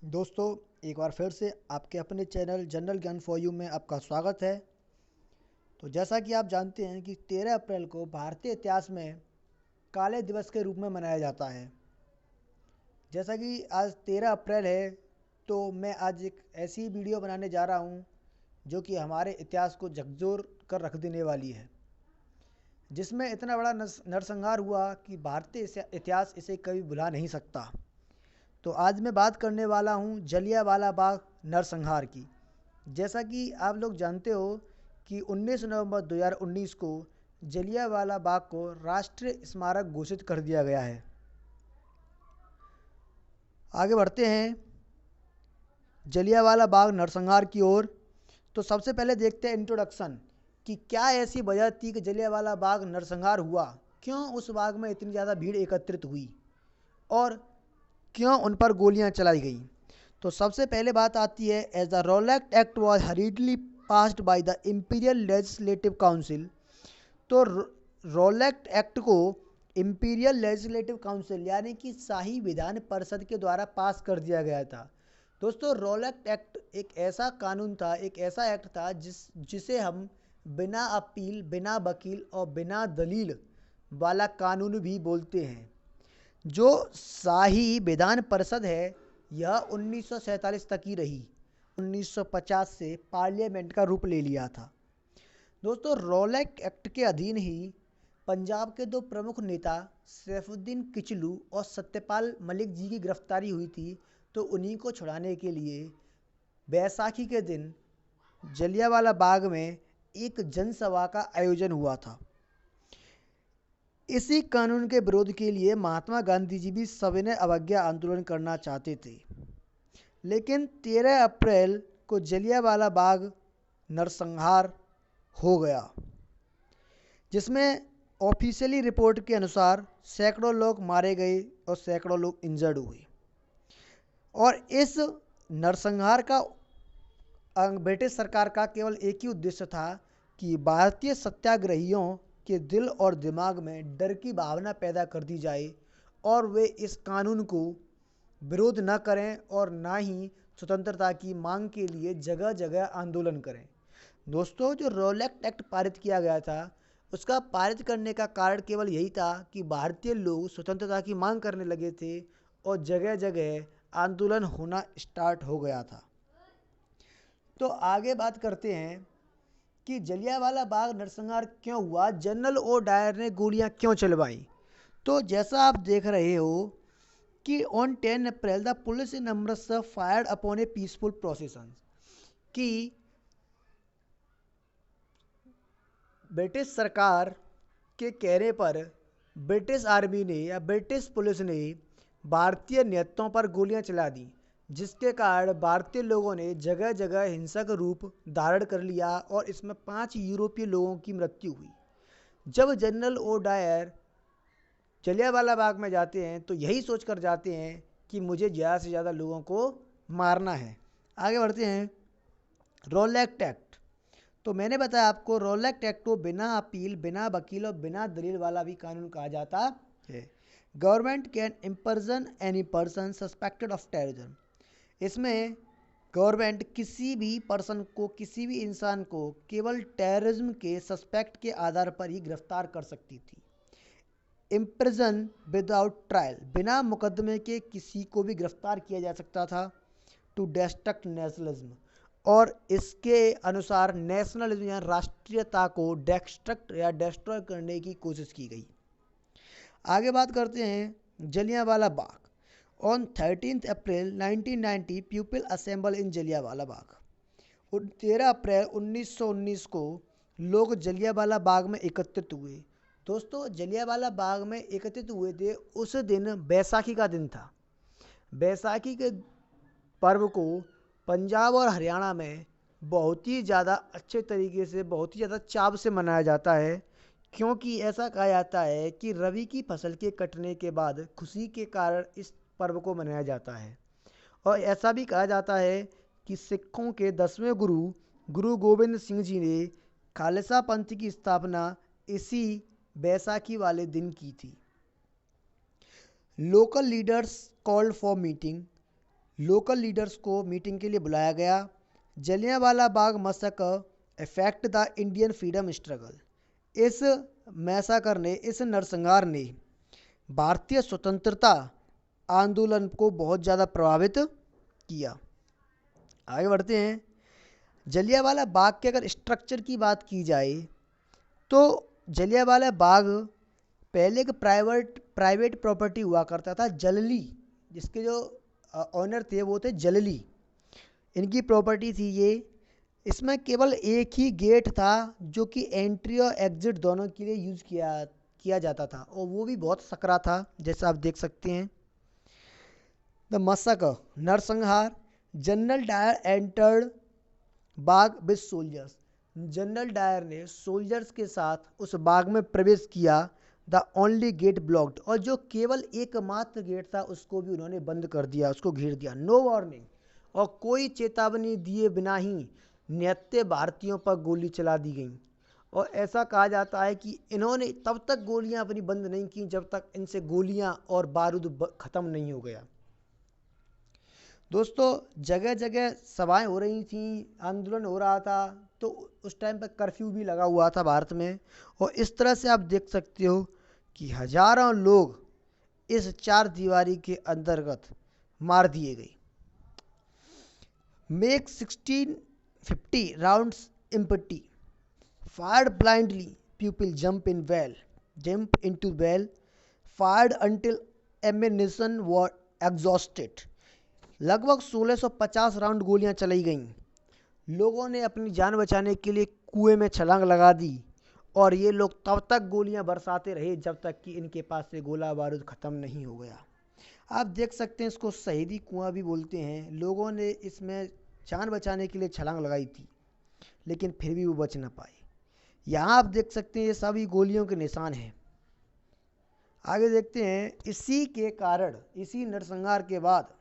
दोस्तों, एक बार फिर से आपके अपने चैनल जनरल ज्ञान फॉर यू में आपका स्वागत है। तो जैसा कि आप जानते हैं कि 13 अप्रैल को भारतीय इतिहास में काले दिवस के रूप में मनाया जाता है। जैसा कि आज 13 अप्रैल है, तो मैं आज एक ऐसी वीडियो बनाने जा रहा हूं जो कि हमारे इतिहास को झकझोर कर रख देने वाली है, जिसमें इतना बड़ा नरसंहार हुआ कि भारतीय इतिहास इसे कभी भुला नहीं सकता। तो आज मैं बात करने वाला हूँ जलियांवाला बाग नरसंहार की। जैसा कि आप लोग जानते हो कि 19 नवंबर 2019 को जलियांवाला बाग को राष्ट्रीय स्मारक घोषित कर दिया गया है। आगे बढ़ते हैं जलियांवाला बाग नरसंहार की ओर। तो सबसे पहले देखते हैं इंट्रोडक्शन कि क्या ऐसी वजह थी कि जलियांवाला बाग नरसंहार हुआ, क्यों उस बाग में इतनी ज़्यादा भीड़ एकत्रित हुई और क्यों उन पर गोलियां चलाई गईं। तो सबसे पहले बात आती है, as the Rowlatt act was hurriedly passed by the imperial legislative council. तो रोलेक्ट एक्ट को इम्पीरियल लेजिस्लेटिव काउंसिल यानी कि शाही विधान परिषद के द्वारा पास कर दिया गया था। दोस्तों, रोलेक्ट एक्ट एक ऐसा कानून था, एक ऐसा एक्ट था जिसे हम बिना अपील, बिना वकील और बिना दलील वाला कानून भी बोलते हैं। जो शाही विधान परिषद है, यह 1947 तक ही रही। 1950 से पार्लियामेंट का रूप ले लिया था। दोस्तों, रोलेक्ट एक्ट के अधीन ही पंजाब के दो प्रमुख नेता सैफुद्दीन किचलू और सत्यपाल मलिक जी की गिरफ्तारी हुई थी। तो उन्हीं को छुड़ाने के लिए बैसाखी के दिन जलियांवाला बाग में एक जनसभा का आयोजन हुआ था। इसी कानून के विरोध के लिए महात्मा गांधी जी भी सविनय अवज्ञा आंदोलन करना चाहते थे, लेकिन 13 अप्रैल को जलियांवाला बाग नरसंहार हो गया, जिसमें ऑफिशियली रिपोर्ट के अनुसार सैकड़ों लोग मारे गए और सैकड़ों लोग इंजर्ड हुए। और इस नरसंहार का ब्रिटिश सरकार का केवल एक ही उद्देश्य था कि भारतीय सत्याग्रहियों के दिल और दिमाग में डर की भावना पैदा कर दी जाए और वे इस कानून को विरोध न करें और ना ही स्वतंत्रता की मांग के लिए जगह जगह आंदोलन करें। दोस्तों, जो रोलेक्ट एक्ट पारित किया गया था, उसका पारित करने का कारण केवल यही था कि भारतीय लोग स्वतंत्रता की मांग करने लगे थे और जगह जगह आंदोलन होना स्टार्ट हो गया था। तो आगे बात करते हैं कि जलियांवाला बाग नरसंहार क्यों हुआ, जनरल ओ डायर ने गोलियां क्यों चलवाई। तो जैसा आप देख रहे हो कि on 10 April the police in Amritsar fired upon a peaceful procession, कि ब्रिटिश सरकार के कहने पर ब्रिटिश आर्मी ने या ब्रिटिश पुलिस ने भारतीय नेताओं पर गोलियां चला दी, जिसके कारण भारतीय लोगों ने जगह जगह हिंसक रूप धारण कर लिया और इसमें 5 यूरोपीय लोगों की मृत्यु हुई। जब general O Dyer Jallianwala Bagh में जाते हैं तो यही सोचकर जाते हैं कि मुझे ज़्यादा से ज़्यादा लोगों को मारना है। आगे बढ़ते हैं, रोलेक्ट एक्ट। तो मैंने बताया आपको, रोलेक्ट एक्ट को बिना अपील, बिना वकील और बिना दलील वाला भी कानून कहा जाता है। Government can imprison any person suspected of terrorism. इसमें गवर्नमेंट किसी भी पर्सन को, किसी भी इंसान को केवल टेररिज्म के सस्पेक्ट के आधार पर ही गिरफ्तार कर सकती थी। इम्प्रिजन विदाउट ट्रायल, बिना मुकदमे के किसी को भी गिरफ्तार किया जा सकता था। टू डिस्ट्रक्ट नेशनलिज्म, और इसके अनुसार नेशनलिज्म या राष्ट्रीयता को डिस्ट्रक्ट या डिस्ट्रॉय करने की कोशिश की गई। आगे बात करते हैं Jallianwala Bagh. On 13 April 1990 people assemble in Jallianwala Bagh. 13 April 1919 को लोग जलियांवाला बाग में एकत्रित हुए। दोस्तों, जलियांवाला बाग में एकत्रित हुए थे, उस दिन बैसाखी का दिन था। बैसाखी के पर्व को पंजाब और हरियाणा में बहुत ही ज़्यादा अच्छे तरीके से, बहुत ही ज़्यादा चाव से मनाया जाता है, क्योंकि ऐसा कहा जाता है कि रबी की फसल के कटने के बाद खुशी के कारण इस पर्व को मनाया जाता है। और ऐसा भी कहा जाता है कि सिखों के 10वें गुरु गुरु गोबिंद सिंह जी ने खालसा पंथ की स्थापना इसी बैसाखी वाले दिन की थी। Local leaders called for meeting. Local leaders को मीटिंग के लिए बुलाया गया। जलियांवाला बाग मसक effect the Indian freedom struggle. इस मैसाकर ने, इस नरसंहार ने भारतीय स्वतंत्रता आंदोलन को बहुत ज़्यादा प्रभावित किया। आगे बढ़ते हैं। जलियांवाला बाग के अगर स्ट्रक्चर की बात की जाए तो जलियांवाला बाग पहले एक प्राइवेट प्रॉपर्टी हुआ करता था, जलली, जिसके जो ऑनर थे वो थे जलली, इनकी प्रॉपर्टी थी ये। इसमें केवल एक ही गेट था जो कि एंट्री और एग्जिट दोनों के लिए यूज़ किया जाता था, और वो भी बहुत सकरा था, जैसा आप देख सकते हैं। द मसक नरसंहार। General Dyer entered bagh with soldiers. General Dyer ने सोल्जर्स के साथ उस बाग में प्रवेश किया। The only gate blocked. और जो केवल एकमात्र गेट था उसको भी उन्होंने बंद कर दिया, उसको घेर दिया। नो वार्निंग, और कोई चेतावनी दिए बिना ही निहत्थे भारतीयों पर गोली चला दी गई। और ऐसा कहा जाता है कि इन्होंने तब तक गोलियां अपनी बंद नहीं की जब तक इनसे गोलियां और बारूद ख़त्म नहीं हो गया। दोस्तों, जगह जगह सभाएं हो रही थी, आंदोलन हो रहा था, तो उस टाइम पर कर्फ्यू भी लगा हुआ था भारत में। और इस तरह से आप देख सकते हो कि हजारों लोग इस चार दीवारी के अंतर्गत मार दिए गए। Make 1650 rounds empty, fired blindly, people jump into well, fired until ammunition were exhausted. लगभग 1650 राउंड गोलियां चलाई गईं। लोगों ने अपनी जान बचाने के लिए कुएं में छलांग लगा दी, और ये लोग तब तक गोलियां बरसाते रहे जब तक कि इनके पास से गोला बारूद ख़त्म नहीं हो गया। आप देख सकते हैं, इसको शहीदी कुआं भी बोलते हैं। लोगों ने इसमें जान बचाने के लिए छलांग लगाई थी, लेकिन फिर भी वो बच ना पाए। यहाँ आप देख सकते हैं ये सभी गोलियों के निशान हैं। आगे देखते हैं। इसी के कारण, इसी नरसंहार के बाद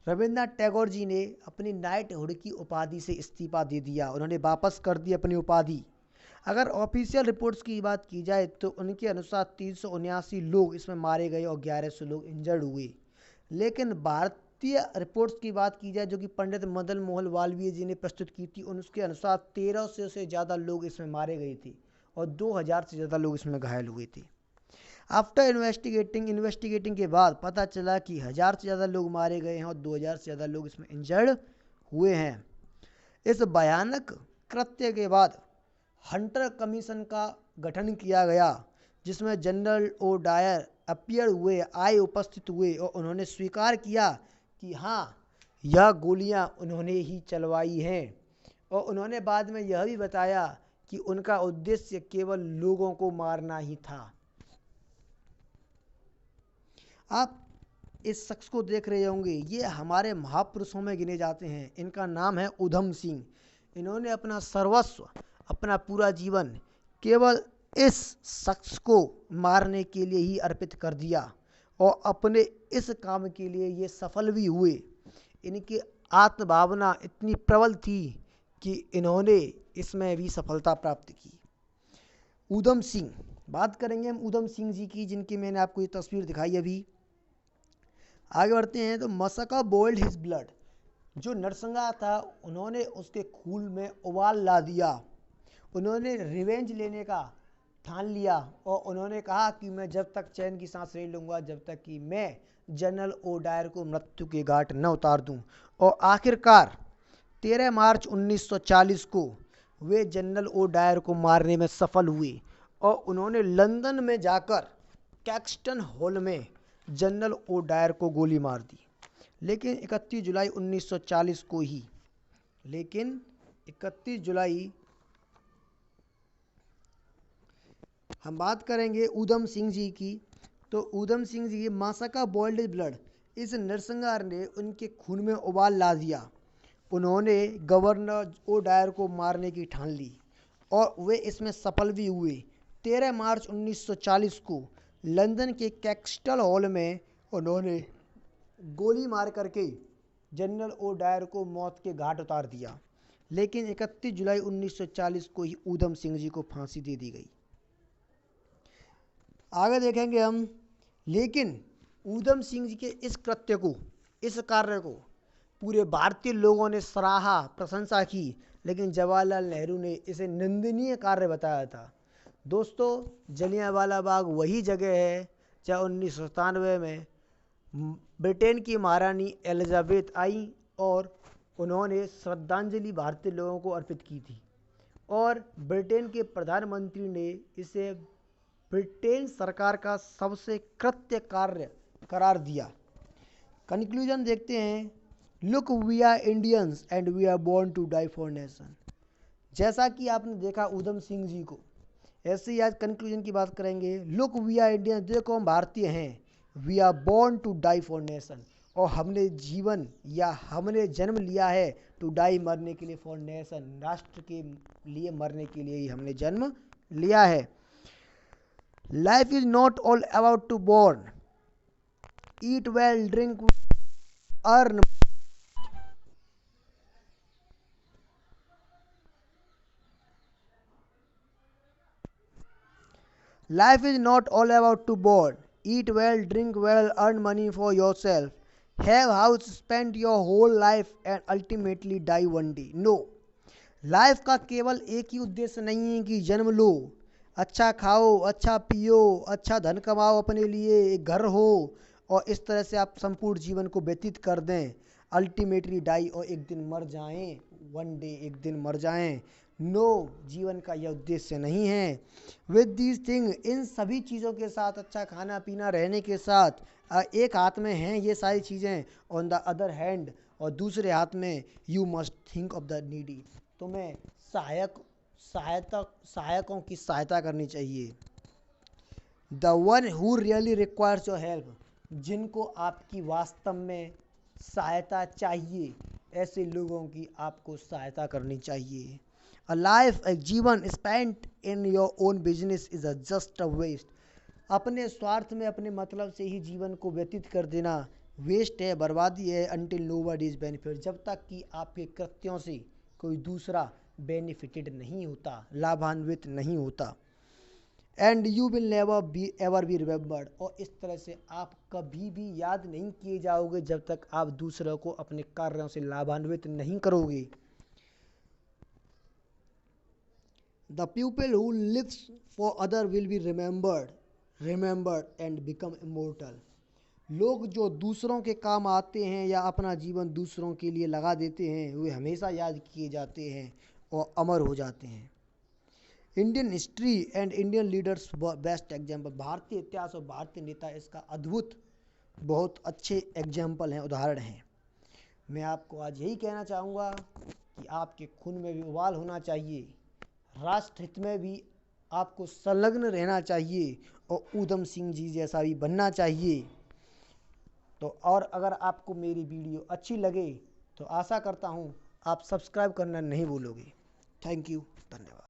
रविन्द्रनाथ टैगोर जी ने अपनी नाइटहुड की उपाधि से इस्तीफा दे दिया। उन्होंने वापस कर दी अपनी उपाधि। अगर ऑफिशियल रिपोर्ट्स की बात की जाए तो उनके अनुसार 379 लोग इसमें मारे गए और 1100 लोग इंजर्ड हुए। लेकिन भारतीय रिपोर्ट्स की बात की जाए, जो कि पंडित मदन मोहन मालवीय जी ने प्रस्तुत की थी, उनके अनुसार 1300 से ज़्यादा लोग इसमें मारे गए थे और 2000 से ज़्यादा लोग इसमें घायल हुए थे। आफ्टर इन्वेस्टिगेटिंग के बाद पता चला कि 1000 से ज़्यादा लोग मारे गए हैं और 2000 से ज़्यादा लोग इसमें इंजर्ड हुए हैं। इस भयानक कृत्य के बाद हंटर कमीशन का गठन किया गया, जिसमें जनरल ओ डायर उपस्थित हुए और उन्होंने स्वीकार किया कि हाँ, यह गोलियां उन्होंने ही चलवाई हैं। और उन्होंने बाद में यह भी बताया कि उनका उद्देश्य केवल लोगों को मारना ही था। आप इस शख्स को देख रहे होंगे, ये हमारे महापुरुषों में गिने जाते हैं। इनका नाम है उधम सिंह। इन्होंने अपना सर्वस्व, अपना पूरा जीवन केवल इस शख्स को मारने के लिए ही अर्पित कर दिया, और अपने इस काम के लिए ये सफल भी हुए। इनकी आत्मभावना इतनी प्रबल थी कि इन्होंने इसमें भी सफलता प्राप्त की। उधम सिंह, बात करेंगे हम उधम सिंह जी की, जिनकी मैंने आपको ये तस्वीर दिखाई अभी। आगे बढ़ते हैं। तो मसका बॉइल्ड हिज ब्लड। जो नरसंहार था, उन्होंने उसके खून में उबाल ला दिया। उन्होंने रिवेंज लेने का ठान लिया, और उन्होंने कहा कि मैं जब तक चैन की सांस नहीं लूँगा जब तक कि मैं जनरल ओ डायर को मृत्यु के घाट न उतार दूं। और आखिरकार 13 मार्च 1940 को वे जनरल ओ डायर को मारने में सफल हुए, और उन्होंने लंदन में जाकर कैक्सटन हॉल में जनरल ओ डायर को गोली मार दी। लेकिन 31 जुलाई 1940 को ही, लेकिन 31 जुलाई, हम बात करेंगे उधम सिंह जी की। तो उधम सिंह जी, मसका बॉइल्ड ब्लड, इस नरसंहार ने उनके खून में उबाल ला दिया। उन्होंने गवर्नर ओ डायर को मारने की ठान ली, और वे इसमें सफल भी हुए। 13 मार्च 1940 को लंदन के कैक्सटन हॉल में उन्होंने गोली मार करके जनरल ओ डायर को मौत के घाट उतार दिया। लेकिन 31 जुलाई 1940 को ही उधम सिंह जी को फांसी दे दी गई। आगे देखेंगे हम। लेकिन उधम सिंह जी के इस कृत्य को इस कार्य को पूरे भारतीय लोगों ने सराहा, प्रशंसा की, लेकिन जवाहरलाल नेहरू ने इसे निंदनीय कार्य बताया था। दोस्तों, जलियांवाला बाग वही जगह है जहाँ 1997 में ब्रिटेन की महारानी एलिजाबेथ आई और उन्होंने श्रद्धांजलि भारतीय लोगों को अर्पित की थी, और ब्रिटेन के प्रधानमंत्री ने इसे ब्रिटेन सरकार का सबसे कृत्य कार्य करार दिया। कंक्लूजन देखते हैं। Look, we are Indians and we are born to die for nation. जैसा कि आपने देखा उधम सिंह जी को, ऐसे ही आज कंक्लूजन की बात करेंगे। लुक, वी आर इंडियंस, देखो हम भारतीय हैं। We are born to die for nation, और हमने जीवन या हमने जन्म लिया है टू डाई, मरने के लिए, फॉर नेशन, राष्ट्र के लिए मरने के लिए ही हमने जन्म लिया है। Life is not all about to born, eat well, drink, earn. Life is not all about to board. Eat well, drink well, earn money for yourself. Have house, spend your whole life and ultimately die one day. No. Life का केवल एक ही उद्देश्य नहीं है कि जन्म लो, अच्छा खाओ, अच्छा पियो, अच्छा धन कमाओ, अपने लिए एक घर हो और इस तरह से आप संपूर्ण जीवन को व्यतीत कर दें। अल्टीमेटली डाई, और एक दिन मर जाएं, वन डे, एक दिन मर जाएं। नो, जीवन का यह उद्देश्य नहीं है। विद दीज थिंग, इन सभी चीज़ों के साथ, अच्छा खाना पीना, रहने के साथ, एक हाथ में हैं ये सारी चीज़ें, ऑन द अदर हैंड, और दूसरे हाथ में you must think of the needy, तुम्हें सहायकों की सहायता करनी चाहिए। The one who really requires your help, जिनको आपकी वास्तव में सहायता चाहिए, ऐसे लोगों की आपको सहायता करनी चाहिए। अ लाइफ, एक जीवन spent in your own business is a just a waste, अपने स्वार्थ में, अपने मतलब से ही जीवन को व्यतीत कर देना वेस्ट है, बर्बादी है। अनटिल नोबडी इज बेनिफिट, जब तक कि आपके कृत्यों से कोई दूसरा बेनिफिटेड नहीं होता, लाभान्वित नहीं होता। And you will never be ever be remembered, और इस तरह से आप कभी भी याद नहीं किए जाओगे जब तक आप दूसरों को अपने कार्यों से लाभान्वित नहीं करोगे। The people who lives for other will be remembered and become immortal, लोग जो दूसरों के काम आते हैं या अपना जीवन दूसरों के लिए लगा देते हैं, वे हमेशा याद किए जाते हैं और अमर हो जाते हैं। Indian history and Indian leaders best example, भारतीय इतिहास और भारतीय नेता इसका अद्भुत, बहुत अच्छे एग्जाम्पल हैं, उदाहरण हैं। मैं आपको आज यही कहना चाहूँगा कि आपके खून में भी उबाल होना चाहिए, राष्ट्र हित में भी आपको संलग्न रहना चाहिए और ऊधम सिंह जी जैसा भी बनना चाहिए। तो और अगर आपको मेरी वीडियो अच्छी लगे तो आशा करता हूँ आप सब्सक्राइब करना नहीं भूलोगे। थैंक यू, धन्यवाद।